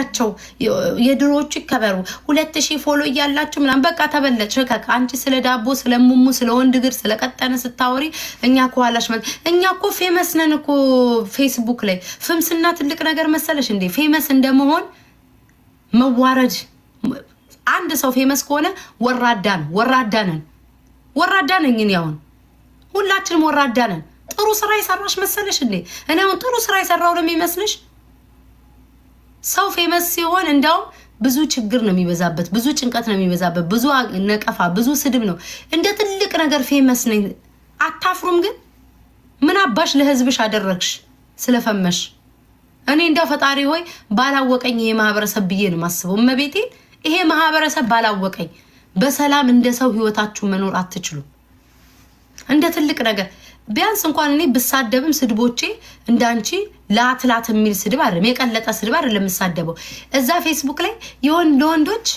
አድርጋቸው የድሮቹ ይከበሩ 2000 ፎሎ ያላችሁ ምናምን በቃ ተበለጭ ከካ አንቺ ስለ ዳቦ ስለ ሙሙ ስለ ወንድ እግር ስለ ቀጠነ ስታወሪ እኛ ኳላሽ እኛ እኮ ፌመስ ነን እኮ ፌስቡክ ላይ ፍምስና ትልቅ ነገር መሰለሽ እንዴ ፌመስ እንደመሆን መዋረድ አንድ ሰው ፌመስ ከሆነ ወራዳ ነኝ እኔ አሁን ሁላችንም ወራዳ ነን ጥሩ ስራ ይሰራሽ መሰለሽ እንዴ እኔ አሁን ጥሩ ስራ ይሰራው ነው የሚመስልሽ ሰው ፌመስ ሲሆን እንደው ብዙ ችግር ነው የሚበዛበት ብዙ ጭንቀት ነው የሚበዛበት ብዙ ነቀፋ ብዙ ስድብ ነው እንደ ትልቅ ነገር ፌመስ ነኝ አታፍሩም ግን ምን አባሽ ለህዝብሽ አደረግሽ ስለፈመሽ እኔ እንደው ፈጣሪ ሆይ ባላወቀኝ ይሄ ማህበረሰብ ብዬ ነው ማስበው መቤቴ ይሄ ማህበረሰብ ባላወቀኝ በሰላም እንደ ሰው ህይወታችሁ መኖር አትችሉ እንደ ትልቅ ነገር ቢያንስ እንኳን እኔ ብሳደብም ስድቦቼ እንዳንቺ ላትላት የሚል ስድብ አይደለም የቀለጠ ስድብ አይደለም የምሳደበው እዛ ፌስቡክ ላይ የወንዶች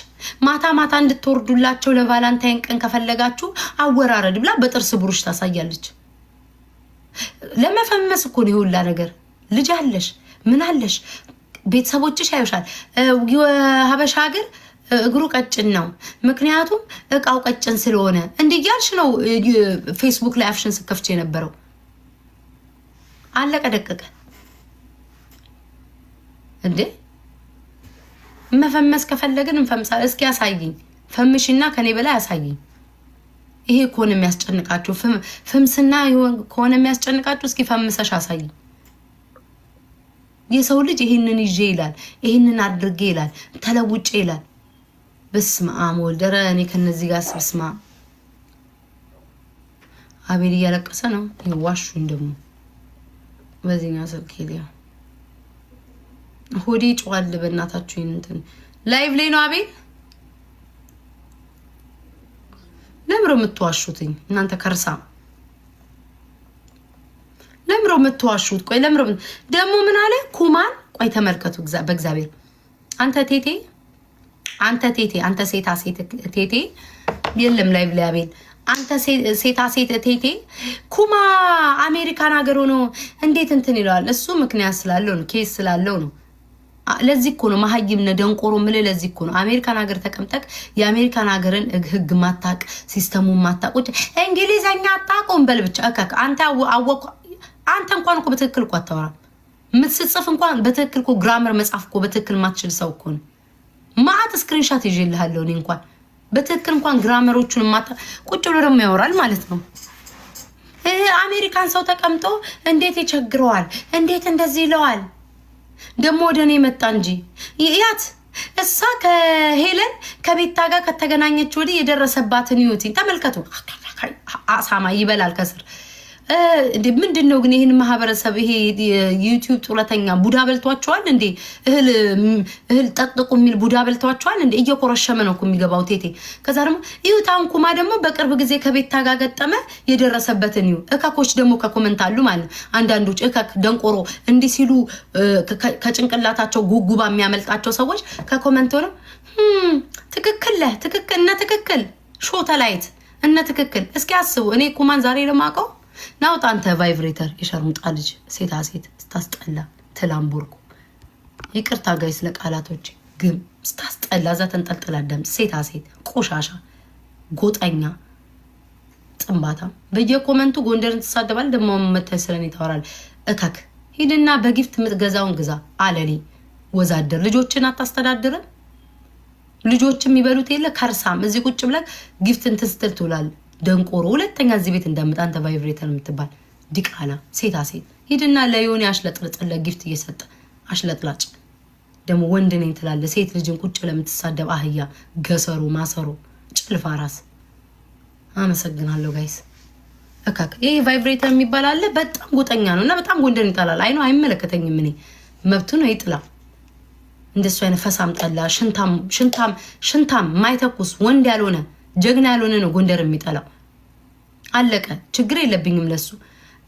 ማታ እንድትወርዱላቸው ለቫላንታይን ቀን ከፈለጋችሁ አወራረድ ብላ በጥርስ ብሩሽ ታሳያለች ለመፈመስ እኮ ነው ይሁላ ነገር ልጅ አለሽ ምን አለሽ ቤተሰቦችሽ ያዩሻል የሀበሻ ሀገር እግሩ ቀጭን ነው ምክንያቱም እቃው ቀጭን ስለሆነ እንዲያልሽ ነው ፌስቡክ ላይ አፍሽን ስከፍቼ የነበረው አለቀ ደቀቀ እንዴ መፈመስ ከፈለግን እንፈምሳል እስኪ ያሳይኝ ፈምሽና ከኔ በላይ ያሳይኝ ይሄ ኮን የሚያስጨንቃችሁ ፍምስና ኮን የሚያስጨንቃችሁ እስኪ ፈምሰሽ አሳይኝ የሰው ልጅ ይሄንን ይዤ ይላል ይሄንን አድርጌ ይላል ተለውጬ ይላል በስመ አብ ወልደረ እኔ ከነዚህ ጋር ስብስማ አቤል እያለቀሰ ነው ይዋሹኝ ደግሞ በዚህኛው ስልክ ሄሊያ ሆዴ ጨዋል በእናታችሁ እንትን ላይቭ ላይ ነው አቤል ለምሮ የምትዋሹትኝ እናንተ ከርሳ ለምሮ የምትዋሹት ቆይ ለምሮ ደግሞ ምን አለ ኩማን ቆይ ተመልከቱ በእግዚአብሔር አንተ ሴታ ሴት ቴቴ የለም ላይቭ ላይ አቤል አንተ ሴታ ሴት ቴቴ ኩማ አሜሪካን ሀገር ሆኖ እንዴት እንትን ይለዋል እሱ ምክንያት ስላለው ነው ኬስ ስላለው ነው ለዚህ እኮ ነው ማህይም ነደንቆሮ ምለ ለዚህ እኮ ነው አሜሪካን ሀገር ተቀምጠቅ የአሜሪካን ሀገርን ህግ ማታቅ ሲስተሙን ማታቆጭ እንግሊዘኛ አጣቆም በል ብቻ አንተ አንተ እንኳን እኮ በትክክል እኮ አታወራ ምትጽፍ እንኳን በትክክል እኮ ግራመር መጻፍ እኮ በትክክል ማትችል ሰው እኮ ነው ማአት ስክሪንሾት ይዤልሃለሁ እኔ እንኳን በትክክል እንኳን ግራመሮቹን ማታ ቁጭ ብሎ ደግሞ ያወራል ማለት ነው አሜሪካን ሰው ተቀምጦ እንዴት ይቸግረዋል እንዴት እንደዚህ ይለዋል ደግሞ ወደኔ መጣ እንጂ ያት እሷ ከሄለን ከቤታ ጋር ከተገናኘች ወዲህ የደረሰባትን ህይወት ተመልከቱ አሳማ ይበላል ከስር ምንድነው ግን ይሄን ማህበረሰብ ይሄ ዩቲዩብ ጡለተኛ ቡዳ በልቷቸዋል እንዴ እህል ጠጥቁ የሚል ቡዳ በልቷቸዋል እንዴ እየቆረሸመ ነው እኮ የሚገባው ቴቴ ከዛ ደግሞ ይውታን ኩማ ደግሞ በቅርብ ጊዜ ከቤታ ጋር ገጠመ የደረሰበትን ይው እካኮች ደግሞ ከኮመንት አሉ ማለት አንዳንዶች እካክ ደንቆሮ እንዲ ሲሉ ከጭንቅላታቸው ጉጉባ የሚያመልጣቸው ሰዎች ከኮመንት ነው ትክክል ሾተላይት እነ ትክክል እስኪ አስቡ እኔ ኩማን ዛሬ ለማቀው ናውጣ አንተ ቫይብሬተር የሸርሙጣ ልጅ ሴታ ሴት ስታስጠላ ትላምቦርኩ ይቅርታ ጋይስ ለቃላቶች ግን ስታስጠላ ዛ ተንጠልጥላ ደም ሴታ ሴት ቆሻሻ ጎጠኛ ጥንባታ በየኮመንቱ ጎንደርን ተሳደባል ደሞ መተሰለኝ ታወራል እከክ ሂድና በጊፍት ምትገዛውን ግዛ አለሊ ወዛደር ልጆችን አታስተዳድረ ልጆችም ይበሉት የለ ከርሳም እዚህ ቁጭ ብለህ ጊፍትን ትስትል ትውላል ደንቆሮ ሁለተኛ እዚህ ቤት እንደምጣ አንተ ቫይብሬተር የምትባል ዲቃላ ሴታ ሴት ሂድና ለዮኒ አሽለጥለጥለ ጊፍት እየሰጠ አሽለጥላጭ ደግሞ ወንድ ነኝ ትላለ ሴት ልጅን ቁጭ ለምትሳደብ አህያ ገሰሩ ማሰሩ ጭልፋ ራስ አመሰግናለሁ ጋይስ እካክ ይሄ ቫይብሬተር የሚባል አለ በጣም ጎጠኛ ነውና በጣም ጎንደን ይጣላል አይኑ አይመለከተኝም እኔ መብቱ ነው ይጥላ እንደሱ አይነ ፈሳም ጠላ ሽንታም ማይተኩስ ወንድ ያልሆነ ጀግና ያልሆነ ነው ጎንደር የሚጣላው አለቀ ችግር የለብኝም ለሱ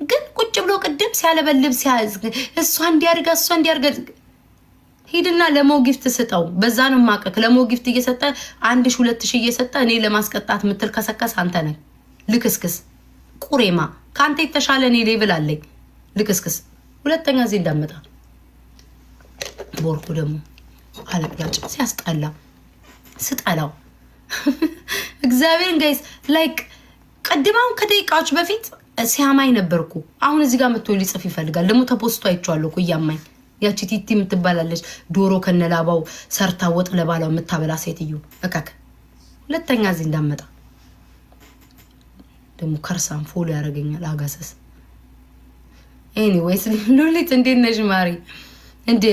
ግን ቁጭ ብሎ ቅድም ሲያለበልብ እሷ እንዲያርጋ ሂድና ለሞ ጊፍት ስጠው በዛ ነው ማቀክ ለሞ ጊፍት እየሰጠ 1000 እየሰጠ እኔ ለማስቀጣት ምትል ከሰከስ አንተ ነህ ልክስክስ ቁሬማ ካንተ የተሻለ እኔ ሌቭል አለኝ ልክስክስ ሁለተኛ እዚህ እንዳመጣ ቦርኩ ደግሞ አለቅላጭ ሲያስጠላ ስጠላው እግዚአብሔርን ጋይስ ላይክ ቀድማው ከደቂቃዎች በፊት ሲያማኝ ነበርኩ አሁን እዚህ ጋር መጥቶ ሊጽፍ ይፈልጋል ደግሞ ተፖስቶ አይቻለሁ እኮ ያማኝ ያቺ ቲቲ የምትባላለች ዶሮ ከነላባው ሰርታ ወጥ ለባላው የምታበላ ሴትዮ እካክ ሁለተኛ እዚህ እንዳመጣ ደግሞ ከርሳም ፎሎ ያደርገኛል አጋሰስ ኤኒዌይስ ሉሊት እንዴት ነሽ ማሪ እንዴ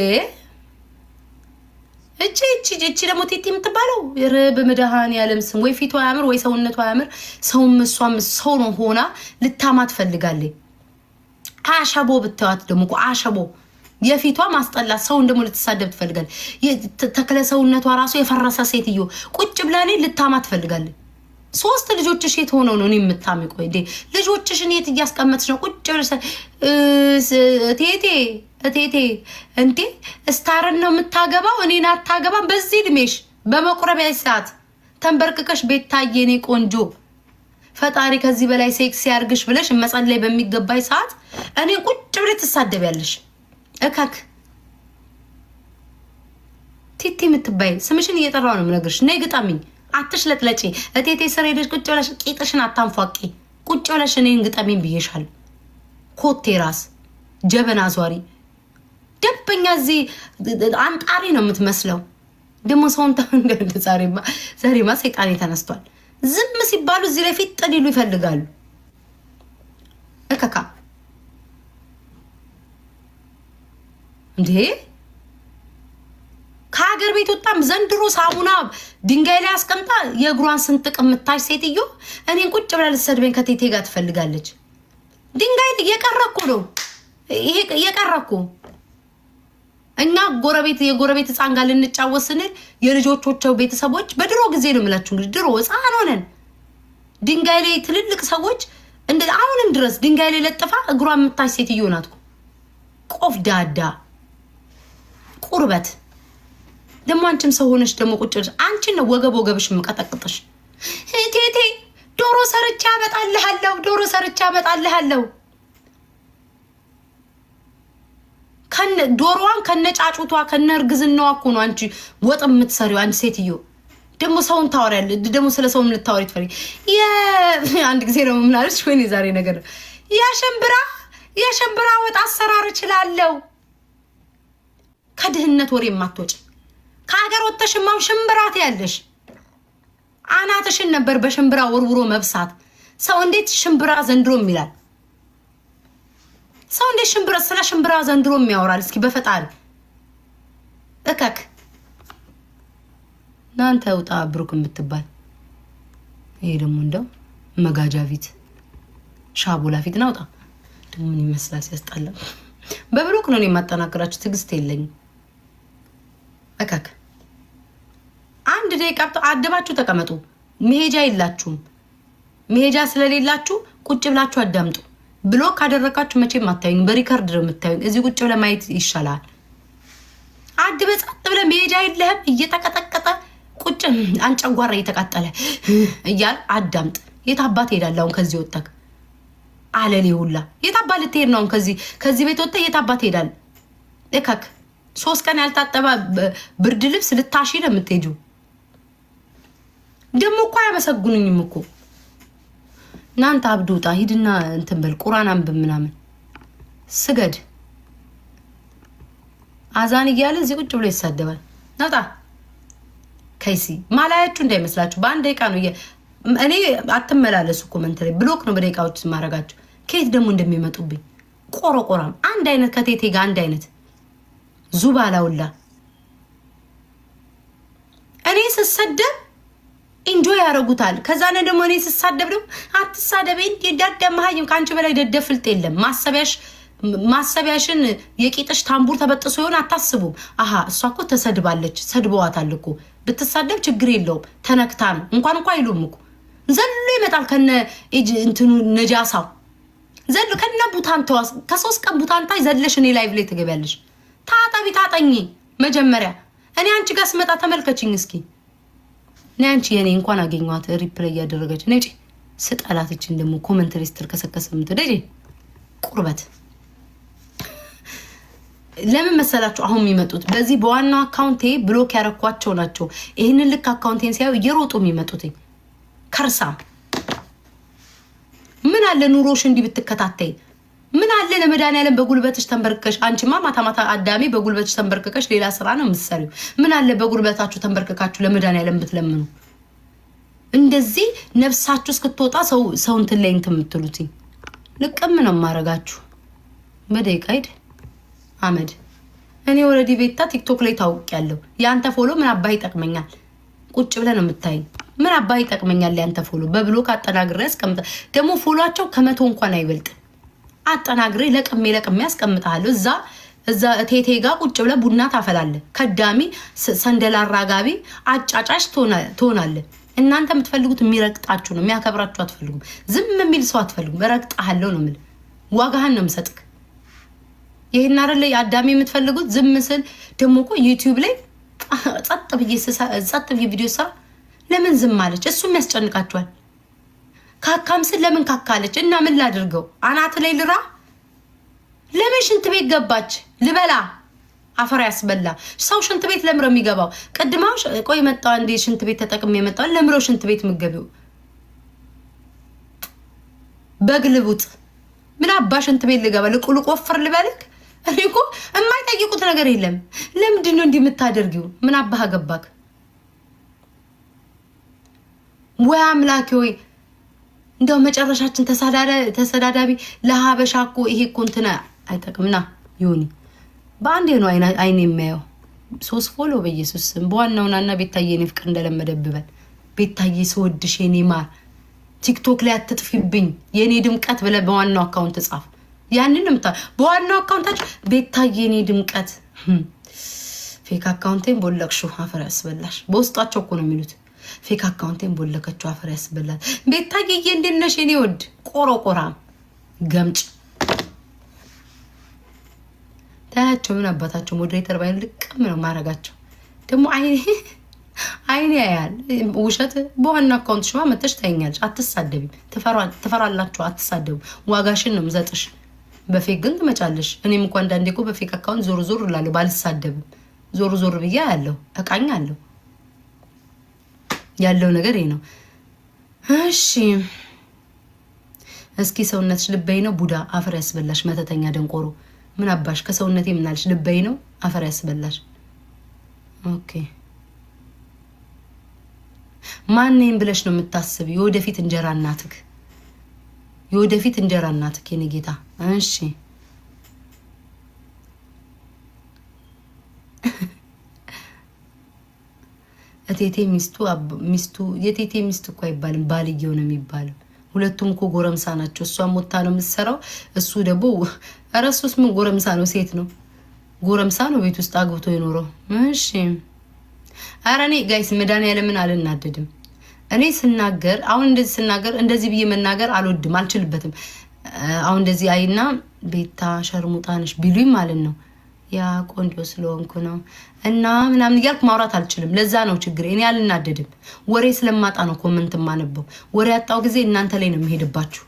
እቺ ደግሞ ቲቲ የምትባለው በመድሃኒ ዓለም ስም ወይ ፊቷ ያምር ወይ ሰውነቷ ያምር ሰውም እሷም ሰው ነው ሆና ልታማት ፈልጋለች አሻቦ ብታዋት ደግሞ አሻቦ የፊቷ ማስጠላት ሰውን ደግሞ ልትሳደብ ትፈልጋለች ተከለ ሰውነቷ ራሱ የፈረሰ ሴትዮ ቁጭ ብላኔ ልታማት ትፈልጋለች ሶስት ልጆችሽ የት ሆነው ነው የምታምቆ እንዴ ልጆችሽን የት እያስቀመጥሽ ነው ቁጭ ብለሽ እቴቴ እንዴ ስታርን ነው የምታገባው እኔን አታገባም በዚህ እድሜሽ በመቁረቢያ ሰዓት ተንበርክከሽ ቤት ታየኔ ቆንጆ ፈጣሪ ከዚህ በላይ ሴክስ ያርግሽ ብለሽ መጸለይ በሚገባይ ሰዓት እኔ ቁጭ ብለሽ ትሳደቢያለሽ እካክ ቲቲ የምትባይ ስምሽን እየጠራው ነው የምነግርሽ ነይ ግጣሚኝ አትሽለጥለጪ እቴቴ ስር ሄደሽ ቁጭ ብለሽ ቂጥሽን አታንፏቂ ቁጭ ብለሽ እኔን ግጣሚኝ ብዬሻል ኮቴ ራስ ጀበና ዟሪ ደበኛ እዚህ አንጣሪ ነው የምትመስለው ደግሞ ሰውን ተንገድ ዛሬማ ሰይጣን ተነስቷል ዝም ሲባሉ እዚህ ላይ ፊት ጥሊሉ ይፈልጋሉ እከካ እንዴ ከሀገር ቤት ወጣም ዘንድሮ ሳሙና ድንጋይ ላይ አስቀምጣ የእግሯን ስንጥቅ የምታሽ ሴትዮ እኔን ቁጭ ብላ ልትሰድበኝ ከቴቴ ጋር ትፈልጋለች ድንጋይ እየቀረኩ ነው ይሄ እየቀረኩ እኛ የጎረቤት ህፃን ጋር ልንጫወት ስንል የልጆቾቸው ቤተሰቦች በድሮ ጊዜ ነው የምላችሁ እንግዲህ ድሮ ህፃን ሆነን ድንጋይ ላይ ትልልቅ ሰዎች እንደ አሁንም ድረስ ድንጋይ ላይ ለጥፋ እግሯን የምታሽ ሴትዮ ናት ቆፍ ዳዳ ቁርበት ደግሞ አንቺም ሰው ሆነሽ ደግሞ ቁጭ ብለሽ አንቺን ነው ወገብሽ መቀጠቅጥሽ ቴቴ ዶሮ ሰርቻ አመጣልሃለሁ ዶሮዋን ከነጫጩቷ ከነርግዝናዋ እኮ ነው አንቺ ወጥ የምትሰሪው አንቺ ሴትዮ ደግሞ ሰውን ታወሪያለሽ ደግሞ ስለ ሰው ምን ልታወሪ ትፈልጊ አንድ ጊዜ ነው ምን አለሽ ወይኔ ዛሬ ነገር የሽምብራ ወጥ አሰራር እችላለሁ ከድህነት ወሬ ማትወጪ ከሀገር ወጥተሽማም ሽምብራት ያለሽ አናትሽን ነበር በሽምብራ ወርውሮ መብሳት ሰው እንዴት ሽምብራ ዘንድሮም ይላል ሰው እንዴት ስለ ሽምብራ ዘንድሮም ያወራል እስኪ በፈጣሪ እከክ ናንተ ውጣ ብሩክ የምትባል ይሄ ደግሞ እንደው መጋጃ ፊት ሻቦላ ፊት ናውጣ ደግሞ ምን ይመስላል ሲያስጣላ በብሩክ ነው የማጠናከራችሁ ትግስት የለኝም እከክ አንድ ደቂቃ አደባችሁ ተቀመጡ መሄጃ የላችሁም መሄጃ ስለሌላችሁ ቁጭ ብላችሁ አዳምጡ ብሎክ ካደረጋችሁ መቼም አታዩኝ በሪከርድ ነው የምታዩኝ እዚህ ቁጭ ብለ ማየት ይሻላል አድበጻት ብለ መሄጃ የለህም እየተቀጠቀጠ ቁጭ አንጨጓራ እየተቃጠለ እያል አዳምጥ የታባት ሄዳል አሁን ከዚህ ወጣክ አለሌ ሁላ የታባት ልትሄድ ነው ከዚህ ቤት ወጣ የታባት ሄዳል እከክ 3 ቀን ያልታጠበ ብርድ ልብስ ልታሺ ነው የምትሄጂው ደግሞ እኮ ያመሰግኑኝም እኮ ናንተ አብዱጣ ሂድና እንትን በል ቁርአን አንብብ ምናምን ስገድ አዛን እያለ እዚህ ቁጭ ብሎ ይሳደባል ናውጣ ከይሲ ማላያችሁ እንዳይመስላችሁ በአንድ ደቂቃ ነው እኔ አትመላለሱ ኮሜንት ላይ ብሎክ ነው በደቂቃዎች ማረጋችሁ ከየት ደግሞ እንደሚመጡብኝ ቆረቆራም አንድ አይነት ከቴቴ ጋር አንድ አይነት ዙባላውላ እኔ ስሰደብ ኢንጆይ ያረጉታል ከዛ ነው ደግሞ እኔ ስሳደብ ደግሞ አትሳደበኝ ደደማሃይም ካንቺ በላይ ደደፍልጥ የለም ማሰቢያሽን የቂጥሽ ታምቡር ተበጥሶ ይሆን አታስቡ አሃ እሷ እኮ ተሰድባለች ሰድበዋታል እኮ ብትሳደብ ችግር የለውም ተነክታ ነው እንኳን አይሉም እኮ ዘሎ ይመጣል ከነ እንትኑ ነጃሳው ዘሎ ከነ ቡታንታው ከ3 ቀን ቡታንታይ ዘለሽ እኔ ላይቭ ላይ ትገቢያለሽ ታጠኝ መጀመሪያ እኔ አንቺ ጋር ስመጣ ተመልከቺኝ እስኪ ነንቺ የኔ እንኳን አገኘዋት ሪፕሌይ ያደረገች ነጭ ስጣላትችን ደግሞ ኮሜንት ሊስትር ከሰከሰም ትደጂ ቁርበት ለምን መሰላችሁ አሁን የሚመጡት በዚህ በዋናው አካውንቴ ብሎክ ያረኳቸው ናቸው። ይሄንን ልክ አካውንቴን ሲያዩ እየሮጡ የሚመጡት ከርሳ ምን አለ ኑሮሽ እንዲህ ብትከታተይ ምን አለ ለመድኃኒዓለም በጉልበትሽ ተንበርከሽ አንቺማ ማታ ማታ አዳሜ በጉልበትሽ ተንበርከሽ ሌላ ስራ ነው የምትሰሪው። ምን አለ በጉልበታችሁ ተንበርከካችሁ ለመድኃኒዓለም ብትለምኑ። እንደዚህ ነፍሳችሁ እስክትወጣ ሰው እንትን ላይ እንትን የምትሉት ልቅም ነው ማረጋችሁ። በደቂቃ ሂድ አመድ እኔ ወረዲ ቤታ ቲክቶክ ላይ ታውቂያለሁ። ያንተ ፎሎ ምን አባይ ይጠቅመኛል? ቁጭ ብለን ነው የምታይ። ምን አባይ ይጠቅመኛል ያንተ ፎሎ? በብሎክ አጠናግሬ ያስቀምጣ። ደግሞ ፎሎአቸው ከመቶ እንኳን አይበልጥ። አጠናግሬ ለቅሜ ያስቀምጣለሁ። እዛ ቴቴ ጋር ቁጭ ብለ ቡና ታፈላለ። ከዳሚ ሰንደል አራጋቢ አጫጫሽ ትሆናለህ። እናንተ የምትፈልጉት የሚረግጣችሁ ነው፣ የሚያከብራችሁ አትፈልጉም። ዝም የሚል ሰው አትፈልጉም። ረግጣለሁ ነው የምልህ። ዋጋህን ነው የምሰጥክ። ይሄን አይደለ አዳሚ የምትፈልጉት? ዝም ስል ደግሞ እኮ ዩቲዩብ ላይ ጸጥ ብዬ ቪዲዮ ሰራ። ለምን ዝም አለች? እሱም ያስጨንቃችኋል። ካካም ስል ለምን ካካለች? እና ምን ላድርገው? አናት ላይ ልራ? ለምን ሽንት ቤት ገባች? ልበላ አፈር ያስበላ ሰው ሽንት ቤት ለምሮ የሚገባው? ቅድማው ቆይ መጣው አንዴ ሽንት ቤት ተጠቅሜ የመጣው ለምሮ ሽንት ቤት ምገቢው በግልቡጥ ምን አባ ሽንት ቤት ልገባ? ልቆፍር ልበልክ? እኔ እኮ የማይጠይቁት ነገር የለም። ለምንድን ነው እንዲህ የምታደርጊው? ምን አባህ ገባክ? ወይ አምላኬ ወይ እንደው መጨረሻችን ተሰዳዳቢ ለሀበሻ እኮ ይሄ እኮ እንትና አይጠቅምና ይሁን በአንዴ ነው አይኔ የሚያየው። 3 ፎሎ በኢየሱስ ስም በዋናውናና ቤታዬ እኔ ፍቅር እንደለመደብበል ቤታዬ ስወድሽ የኔ ማር ቲክቶክ ላይ አትጥፊብኝ የኔ ድምቀት ብለ በዋናው አካውንት ጻፍ። ያንንም በዋናው አካውንታችሁ ቤታዬ የኔ ድምቀት ፌክ አካውንቴን ቦለቅሽው አፈር ያስበላሽ። በውስጣቸው እኮ ነው የሚሉት ፌክ አካውንቴን ቦለከችው አፈር ያስበላል። ቤታዬ እንዴት ነሽ የኔ ወድ ቆሮቆራ ገምጭ ታያቸው። ምን አባታቸው ሞዴሬተር ባይል ልቅም ነው ማረጋቸው። ደግሞ አይኔ ያያል ውሸት። በዋና አካውንት ሽማ መተሽ ታይኛለሽ። አትሳደቢ። ትፈራላችሁ። አትሳደቡ። ዋጋሽን ነው ምዘጥሽ። በፌክ ግን ትመጫለሽ። እኔም እንኳን አንዳንዴ እኮ በፌክ አካውንት ዞር እላለሁ ባልሳደብም። ዞር ብዬ ያለው እቃኛለሁ። ያለው ነገር ይሄ ነው። እሺ እስኪ ሰውነትሽ ልበይ ነው ቡዳ አፈር ያስበላሽ። መተተኛ ደንቆሮ ምን አባሽ ከሰውነቴ ምን አልሽ? ልበይ ነው አፈር ያስበላሽ። ኦኬ ማንንም ብለሽ ነው የምታስብ? የወደፊት እንጀራ እናትክ የኔ ጌታ። እሺ እቴቴ ሚስቱ የቴቴ ሚስት እኮ አይባልም ባልየው ነው የሚባለው። ሁለቱም እኮ ጎረምሳ ናቸው። እሷም ወጣ ነው የምትሰራው፣ እሱ ደግሞ አረሱስ ምን ጎረምሳ ነው? ሴት ነው ጎረምሳ ነው ቤት ውስጥ አግብቶ የኖረው። እሺ ኧረ እኔ ጋይስ መድኃኒዓለምን አልናደድም። እኔ ስናገር አሁን እንደዚህ ስናገር እንደዚህ ብዬ መናገር አልወድም፣ አልችልበትም። አሁን እንደዚህ አይና ቤታ ሸርሙጣንሽ ቢሉኝ ማለት ነው ያ ቆንጆ ስለሆንኩ ነው እና ምናምን እያልኩ ማውራት አልችልም። ለዛ ነው ችግር። እኔ አልናደድም። ወሬ ስለማጣ ነው ኮመንት ማነበው። ወሬ ያጣው ጊዜ እናንተ ላይ ነው የሚሄድባችሁ።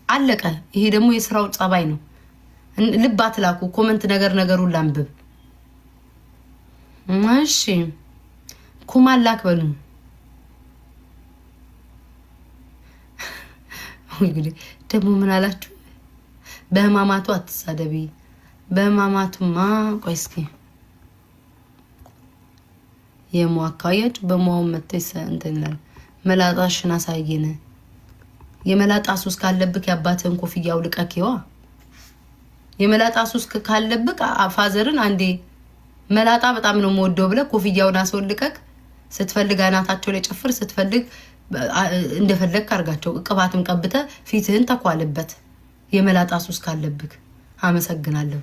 አለቀ። ይሄ ደግሞ የስራው ጸባይ ነው። ልብ አትላኩ። ኮመንት ነገሩን ላንብብ። እሺ ኩማን ላክበሉ። ደግሞ ምን አላችሁ? በህማማቱ አትሳደቢ። በህማማቱማ ቆይ እስኪ የሟካያችሁ በሟው መተሰ እንተናል መላጣሽን አሳየነ። የመላጣ ሱስ ካለብክ ያባተን ኮፍያው ልቀቂዋ። የመላጣ ሱስ ካለብክ ፋዘርን አንዴ መላጣ በጣም ነው የምወደው ብለ ኮፍያውን አስወልቀቅ። ስትፈልግ አናታቸው ላይ ጨፍር፣ ስትፈልግ እንደፈለግ አርጋቸው። ቅባትም ቀብተ ፊትህን ተኳልበት። የመላጣ ሱስ ካለብክ አመሰግናለሁ።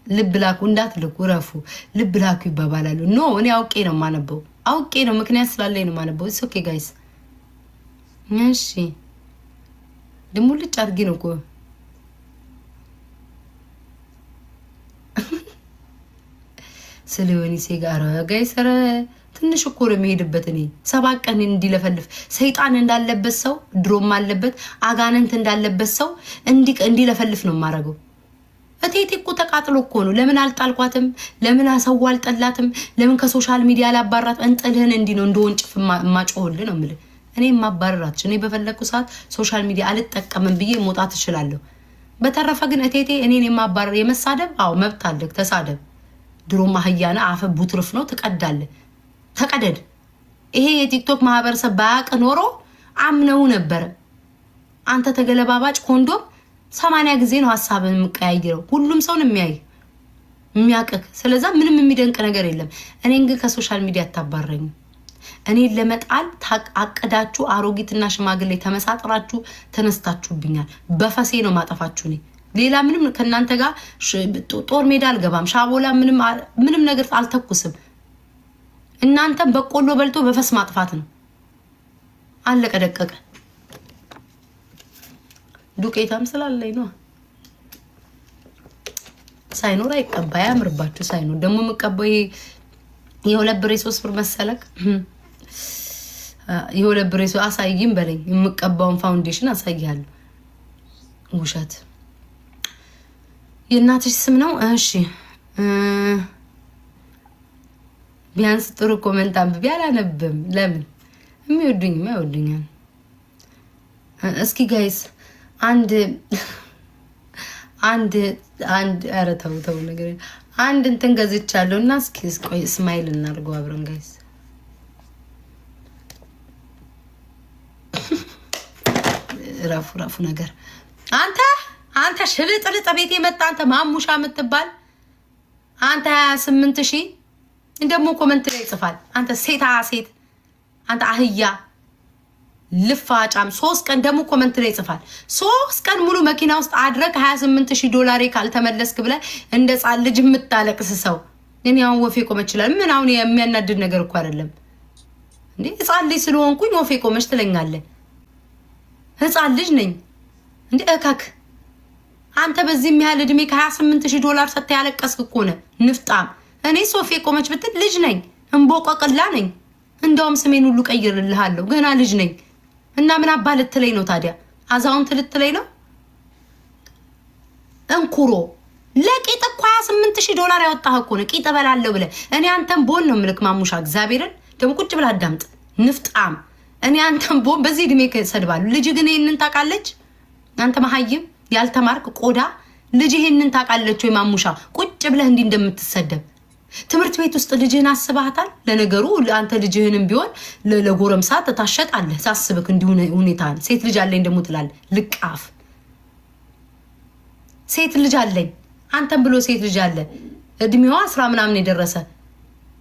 ልብ ላኩ እንዳትልኩ ረፉ። ልብ ላኩ ይባባላሉ። ኖ እኔ አውቄ ነው ማነበው። አውቄ ነው ምክንያት ስላለኝ ነው ማነበው። እሱ ኦኬ ጋይስ። እሺ ደሞ ልጭ አድርጌ ነው እኮ ስለሆነ ሲጋራ ጋይስ። ኧረ ትንሽ እኮ ነው የሚሄድበት። እኔ 7 ቀን እንዲለፈልፍ ሰይጣን እንዳለበት ሰው ድሮም አለበት አጋንንት እንዳለበት ሰው እንዲለፈልፍ ነው ማረገው። እቴቴ እኮ ተቃጥሎ እኮ ነው። ለምን አልጣልኳትም? ለምን አሰው አልጠላትም? ለምን ከሶሻል ሚዲያ ላባራት? እንጥልህን እንዲ ነው እንደወንጭፍ ማጮህልህ ነው የምልህ። እኔ ማባረራች እኔ በፈለኩ ሰዓት ሶሻል ሚዲያ አልጠቀምም ብዬ መውጣት እችላለሁ። በተረፈ ግን እቴቴ እኔን የማባረር የመሳደብ አው መብት አለክ፣ ተሳደብ። ድሮ ማህያና አፈ ቡትርፍ ነው ትቀዳለህ። ተቀደድ። ይሄ የቲክቶክ ማህበረሰብ ባያቅ ኖሮ አምነው ነበር። አንተ ተገለባባጭ ኮንዶም 80 ጊዜ ነው ሐሳብን የምቀያይረው። ሁሉም ሰው ነው የሚያቀክ። ስለዛ ምንም የሚደንቅ ነገር የለም። እኔን ግን ከሶሻል ሚዲያ አታባረኝ። እኔን ለመጣል አቀዳችሁ አሮጊትና ሽማግሌ ተመሳጥራችሁ ተነስታችሁብኛል። በፈሴ ነው ማጠፋችሁ። እኔ ሌላ ምንም ከናንተ ጋር ጦር ሜዳ አልገባም። ሻቦላ ምንም ነገር አልተኩስም። እናንተም በቆሎ በልቶ በፈስ ማጥፋት ነው። አለቀ ደቀቀ። ዱቄታም ስላለኝ ነው። ሳይኖር አይቀባ ያምርባችሁ። ሳይኖር ደግሞ መቀበው ይሄ የሁለት ብር 3 ብር መሰለክ የሁለት ብር አሳይም በለኝ። የምቀባውን ፋውንዴሽን አሳይሃለሁ። ውሸት የእናትሽ ስም ነው። እሺ ቢያንስ ጥሩ ኮሜንት አንብቤ አላነብም። ለምን የሚወዱኝማ ይወዱኛል። እስኪ ጋይስ አንድ ኧረ ተው ነገር አንድ እንትን ገዝቻለሁ እና እስኪ ቆይ ስማይል እናድርገው አብረን ጋይስ። ረፉ ነገር አንተ ሽልጥልጥ ቤት የመጣ አንተ ማሙሻ የምትባል አንተ 28,000 እንደሞ ኮሜንት ላይ ይጽፋል። አንተ ሴት አንተ አህያ ልፋጫም 3 ቀን ደግሞ ኮሜንት ላይ ይጽፋል። 3 ቀን ሙሉ መኪና ውስጥ አድረክ $28,000 ካልተመለስክ ብለ እንደ ጻል ልጅ የምታለቅስ ሰው። እኔ አሁን ወፌ ቆመ ይችላል። ምን አሁን የሚያናድድ ነገር እኮ አይደለም እንዴ። ህፃን ልጅ ስለሆንኩኝ ወፌ ቆመች ትለኛለህ? ህፃን ልጅ ነኝ እንዴ? እካክ አንተ በዚህ የሚያህል እድሜ $28,000 ሰጥተ ያለቀስክ እኮ ነህ ንፍጣም። እኔ ሶፌ ቆመች ብትል ልጅ ነኝ፣ እንቦቀቅላ ነኝ። እንደውም ስሜን ሁሉ ቀይርልሃለሁ። ገና ልጅ ነኝ። እና ምን አባል ልትለኝ ነው ታዲያ? አዛውንት ልትለኝ ነው? እንኩሮ ለቂጥ እኮ $28,000 ያወጣህ እኮ ነው። ቂጥ እበላለሁ ብለህ እኔ አንተን ቦን ነው ምልክ ማሙሻ። እግዚአብሔርን ደግሞ ቁጭ ብለህ አዳምጥ ንፍጣም። እኔ አንተን ቦን በዚህ እድሜ ከሰድባለሁ። ልጅ ግን ይሄንን ታውቃለች? አንተ መሀይም ያልተማርክ ቆዳ ልጅ ይሄንን ታውቃለች ወይ ማሙሻ? ቁጭ ብለህ እንዲህ እንደምትሰደብ ትምህርት ቤት ውስጥ ልጅህን አስባታል? ለነገሩ አንተ ልጅህንም ቢሆን ለጎረምሳ ታሸጣለህ ሳስብክ እንዲሁ ሁኔታን። ሴት ልጅ አለኝ ደግሞ ትላለህ ልቃፍ። ሴት ልጅ አለኝ አንተም ብሎ ሴት ልጅ አለ እድሜዋ 10 ምናምን የደረሰ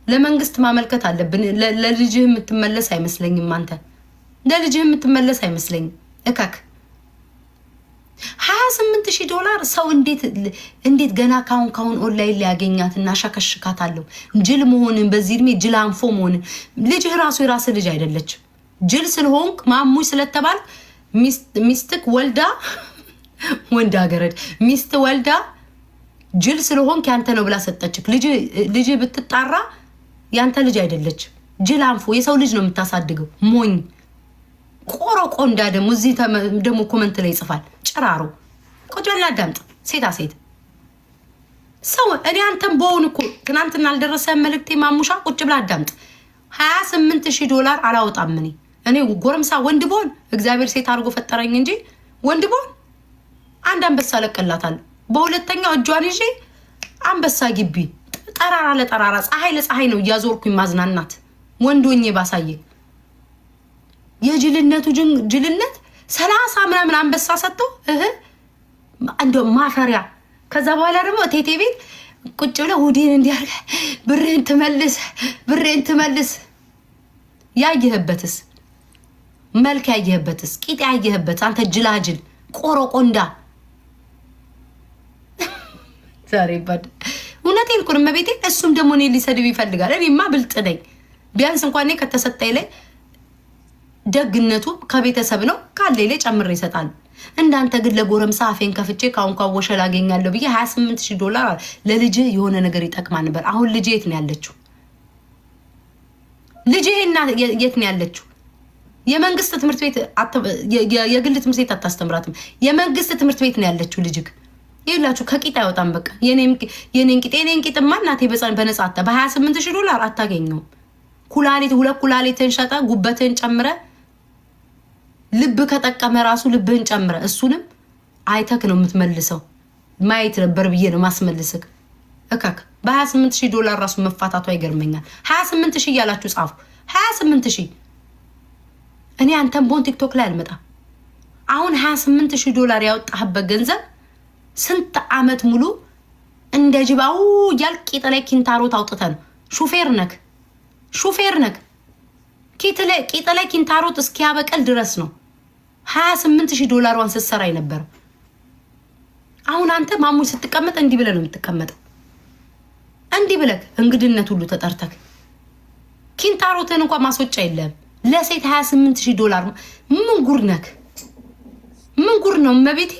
ለመንግስት ማመልከት አለብን። ለልጅህ የምትመለስ አይመስለኝም። አንተ ለልጅህ የምትመለስ አይመስለኝም። እካክ $28,000 ሰው እንዴት ገና ካሁን ኦንላይን ላይ ያገኛትና ሻከሽካታለሁ። ጅል መሆንን በዚህ እድሜ ጅል አንፎ መሆንን። ልጅህ ራሱ የራስ ልጅ አይደለች። ጅል ስለሆንክ ማሙሽ ስለተባል ሚስትክ ወልዳ ወንድ አገረድ ሚስት ወልዳ ጅል ስለሆንክ ያንተ ነው ብላ ሰጠችክ። ልጅ ብትጣራ ያንተ ልጅ አይደለች። ጅል አንፎ የሰው ልጅ ነው የምታሳድገው። ሞኝ ቆሮቆ እንዳ ደግሞ እዚህ ደግሞ ኮሜንት ላይ ይጽፋል። ጭራሮ ቁጭ ብላ አዳምጥ። ሴት ሰው እኔ አንተም በሆን እኮ ትናንትና አልደረሰ መልእክቴ ማሙሻ። ቁጭ ብላ አዳምጥ። $28,000 አላወጣም። እኔ ጎረምሳ ወንድ በሆን እግዚአብሔር ሴት አድርጎ ፈጠረኝ እንጂ ወንድ በሆን አንድ አንበሳ ለቀላታለሁ። በሁለተኛው እጇን ይዤ አንበሳ ግቢ ጠራራ ለጠራራ ፀሐይ ለፀሐይ ነው እያዞርኩኝ ማዝናናት። ወንዶኜ ባሳየ የጅልነቱ ጅልነት 30 ምናምን አንበሳ ሰጥቶ እንደው ማፈሪያ። ከዛ በኋላ ደግሞ ቴቴ ቤት ቁጭ ብለ ሁዲን እንዲያርገ ብሬን ትመልስ። ያየህበትስ መልክ ያየህበትስ ቂጥ ያየህበት አንተ ጅላጅል ቆሮቆንዳ ዛሬ ባድ እውነቴን እኮ ነው መቤቴ። እሱም ደግሞ እኔ ሊሰድብ ይፈልጋል። እኔማ ብልጥ ነኝ። ቢያንስ እንኳን እኔ ከተሰጠኝ ላይ ደግነቱ ከቤተሰብ ነው ካለኝ ላይ ጨምሬ ይሰጣል። እንዳንተ ግን ለጎረምሳ አፌን ከፍቼ ካሁን ወሸላ አገኛለሁ ብዬ $28,000 ለልጅ የሆነ ነገር ይጠቅማል ነበር። አሁን ልጅ የት ነው ያለችው? ልጅህና የት ነው ያለችው? የመንግስት ትምህርት ቤት የግል ትምህርት ቤት አታስተምራትም። የመንግስት ትምህርት ቤት ነው ያለችው ልጅክ። ይላችሁ ከቂጥ አይወጣም። በቃ የኔን ቂጥ እናቴ በነጻ $28,000 አታገኘውም። ኩላሊት 2 ኩላሊትን ሸጠ ጉበትን ጨምረ ልብ ከጠቀመ ራሱ ልብህን ጨምረ እሱንም አይተክ ነው የምትመልሰው። ማየት ነበር ብዬ ነው ማስመልስክ። እከክ $28,000 ራሱ መፋታቱ አይገርመኛል። 28,000 እያላችሁ ጻፉ። 28,000 እኔ አንተም ቦን ቲክቶክ ላይ አልመጣም። አሁን $28,000 ያወጣህበት ገንዘብ ስንት አመት ሙሉ እንደ ጅባው ያልቅ ቂጥ ላይ ኪንታሮት አውጥተህ ነው። ሹፌር ነክ ቂጥ ላይ ኪንታሮት እስኪያበቀል ድረስ ነው $28,000 ስትሰራ የነበረው። አሁን አንተ ማሙሽ ስትቀመጥ እንዲህ ብለህ ነው የምትቀመጠው። እንዲህ ብለህ እንግድነት ሁሉ ተጠርተክ ኪንታሮትን እንኳን ማስወጫ የለም። ለሴት $28,000 ምን ጉር ነክ? ምን ጉር ነው መቤቴ?